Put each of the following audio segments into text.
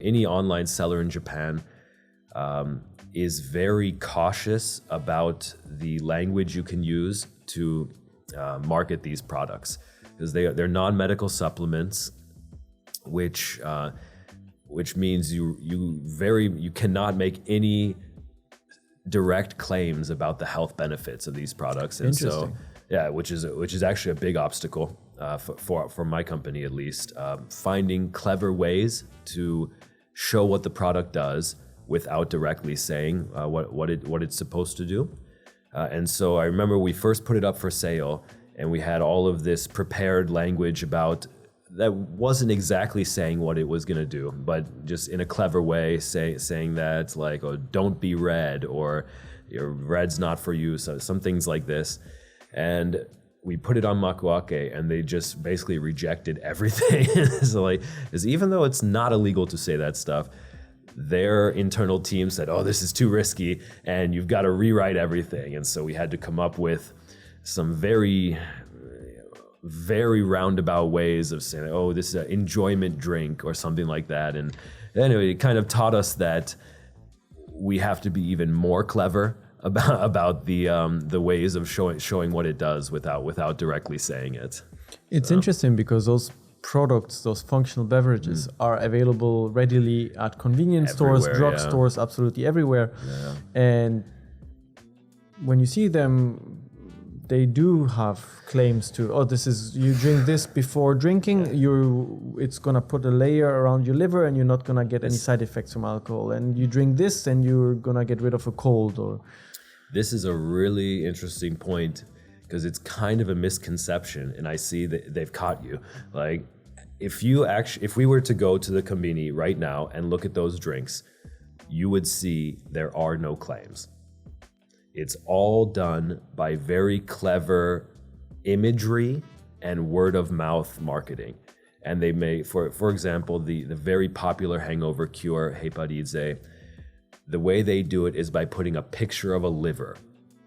Any online seller in Japan is very cautious about the language you can use to market these products, because they're non-medical supplements, which means you cannot make any direct claims about the health benefits of these products. And so, yeah, which is actually a big obstacle for my company, at least, finding clever ways to show what the product does without directly saying what it's supposed to do. And so I remember we first put it up for sale, and we had all of this prepared language about that wasn't exactly saying what it was going to do, but just in a clever way, saying that, like, oh, don't be red, or your red's not for you, so some things like this. And we put it on Makuake, and they just basically rejected everything. So, like, because even though it's not illegal to say that stuff, their internal team said, oh, this is too risky, and you've got to rewrite everything. And so we had to come up with some very roundabout ways of saying, oh, this is an enjoyment drink or something like that. And anyway, it kind of taught us that we have to be even more clever about the ways of showing what it does without directly saying it. It's interesting because those products, those functional beverages, are available readily at convenience stores, drug stores, absolutely everywhere. Yeah. And when you see them, they do have claims to, oh, this is, you drink this before drinking, it's gonna put a layer around your liver and you're not gonna get any side effects from alcohol. And you drink this and you're gonna get rid of a cold. Or this is a really interesting point, because it's kind of a misconception, and I see that they've caught you. Like, if we were to go to the Konbini right now and look at those drinks, you would see there are no claims. It's all done by very clever imagery and word of mouth marketing. And they may, for example, the very popular hangover cure, Heparidze, the way they do it is by putting a picture of a liver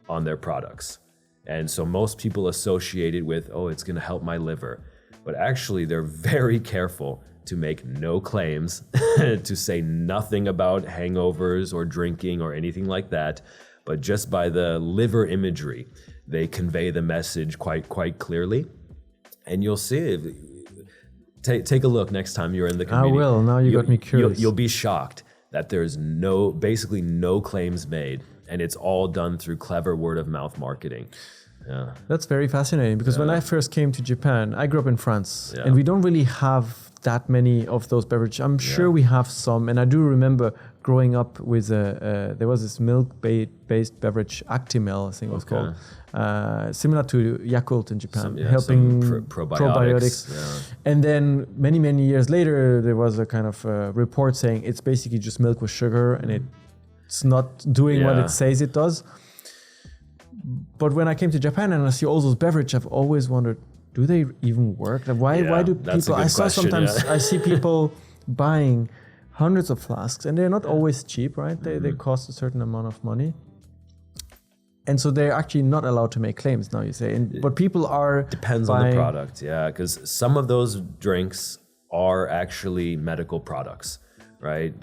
on their products. And so most people associate it with, oh, it's going to help my liver. But actually, they're very careful to make no claims, to say nothing about hangovers or drinking or anything like that. But just by the liver imagery, they convey the message quite clearly. And you'll see it. Take a look next time you're in the community. I will. Now you got me curious. You'll be shocked that there's basically no claims made, and it's all done through clever word of mouth marketing. Yeah. That's very fascinating, because when I first came to Japan, I grew up in France, and we don't really have that many of those beverages. I'm sure we have some, and I do remember growing up with there was this milk-based beverage, Actimel, I think it was called, similar to Yakult in Japan, helping probiotics. Yeah. And then many years later, there was a kind of report saying it's basically just milk with sugar, and it's not doing what it says it does. But when I came to Japan and I see all those beverages, I've always wondered, do they even work? Like, why do people? I saw sometimes I see people buying hundreds of flasks, and they're not always cheap, right? They cost a certain amount of money, and so they're actually not allowed to make claims now. You say, but people are depends on the product, because some of those drinks are actually medical products, right?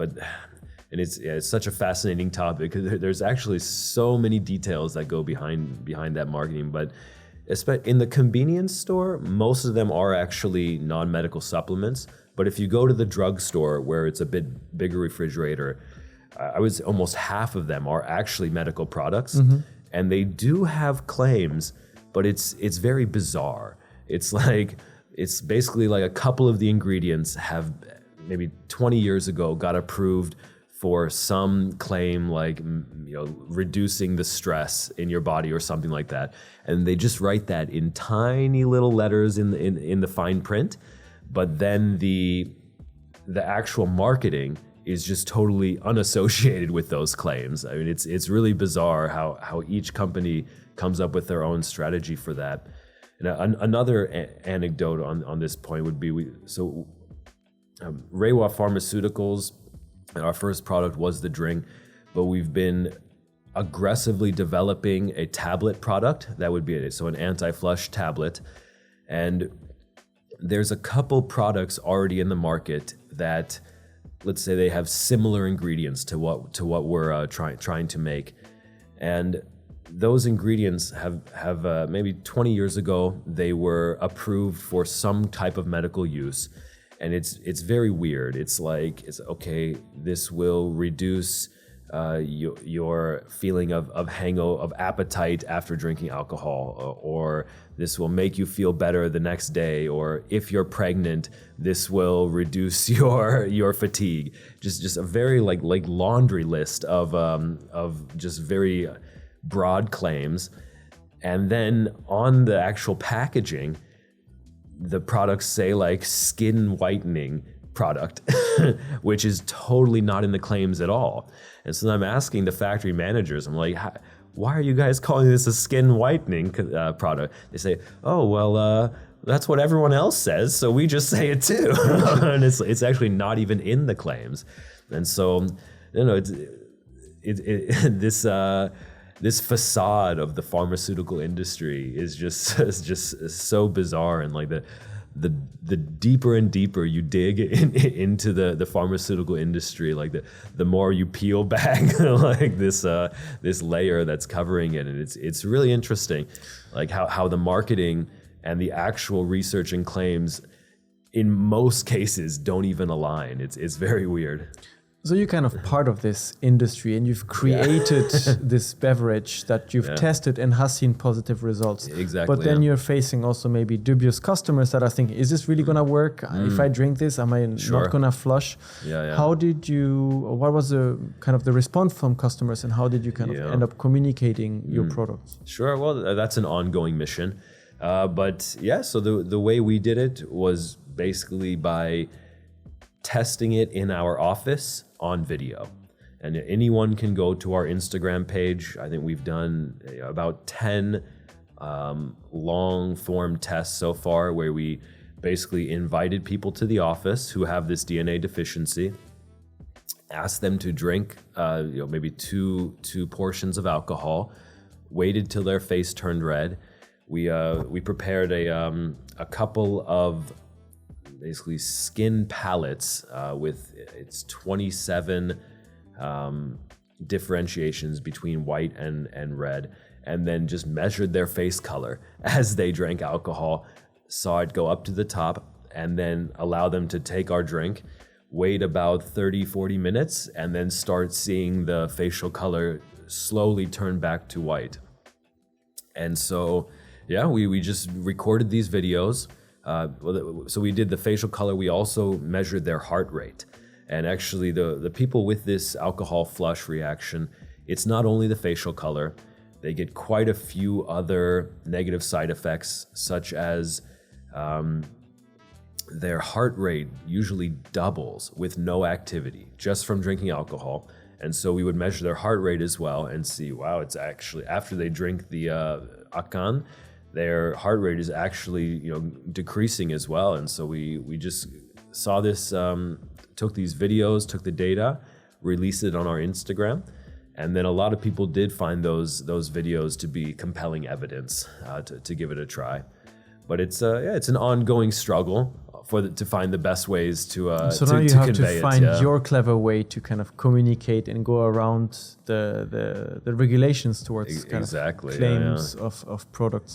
And it's such a fascinating topic, because there's actually so many details that go behind that marketing. But in the convenience store, most of them are actually non-medical supplements. But if you go to the drugstore, where it's a bit bigger refrigerator, I would say almost half of them are actually medical products. And they do have claims, but it's very bizarre. It's basically like a couple of the ingredients have maybe 20 years ago got approved for some claim, like, reducing the stress in your body or something like that, and they just write that in tiny little letters in the fine print. But then the actual marketing is just totally unassociated with those claims. I mean, it's really bizarre how each company comes up with their own strategy for that. And another anecdote on this point would be, Reiwa Pharmaceuticals, and our first product was the drink, but we've been aggressively developing a tablet product that would be an anti-flush tablet. And there's a couple products already in the market that let's say they have similar ingredients to what we're trying to make, and those ingredients have maybe 20 years ago they were approved for some type of medical use, and it's very weird. It's like, it's okay, this will reduce your feeling of appetite after drinking alcohol, or this will make you feel better the next day, or if you're pregnant, this will reduce your fatigue. Just a very like laundry list of just very broad claims. And then on the actual packaging, the products say like skin whitening product, which is totally not in the claims at all. And so I'm asking the factory managers, I'm like, why are you guys calling this a skin whitening product? They say, oh, well, that's what everyone else says, so we just say it too. And it's actually not even in the claims. And so, you know, this facade of the pharmaceutical industry is just so bizarre, and like the deeper and deeper you dig into the pharmaceutical industry, like the more you peel back like this layer that's covering it, and it's really interesting, like how the marketing and the actual research and claims in most cases don't even align. It's very weird. So you're kind of part of this industry, and you've created this beverage that you've tested and has seen positive results. Exactly. But then you're facing also maybe dubious customers that are thinking, is this really going to work? If I drink this, am I not going to flush? How did what was the kind of the response from customers, and how did you kind of end up communicating your products? Sure. Well, that's an ongoing mission. But yeah, so the way we did it was basically by testing it in our office on video. And anyone can go to our Instagram page. I think we've done about 10 long form tests so far, where we basically invited people to the office who have this DNA deficiency, asked them to drink maybe two portions of alcohol, waited till their face turned red. We prepared a couple of basically skin palettes with its 27 differentiations between white and red, and then just measured their face color as they drank alcohol, saw it go up to the top, and then allow them to take our drink, wait about 30-40 minutes, and then start seeing the facial color slowly turn back to white. And so we just recorded these videos. So we did the facial color. We also measured their heart rate. And actually the people with this alcohol flush reaction, it's not only the facial color, they get quite a few other negative side effects, such as their heart rate usually doubles with no activity just from drinking alcohol. And so we would measure their heart rate as well and see, wow, it's actually, after they drink the Akan, their heart rate is actually decreasing as well. And so we just saw this, took these videos, took the data, released it on our Instagram, and then a lot of people did find those videos to be compelling evidence to give it a try. But it's an ongoing struggle to find the best ways to so now you have to find your clever way to kind of communicate and go around the regulations towards kind of claims of products.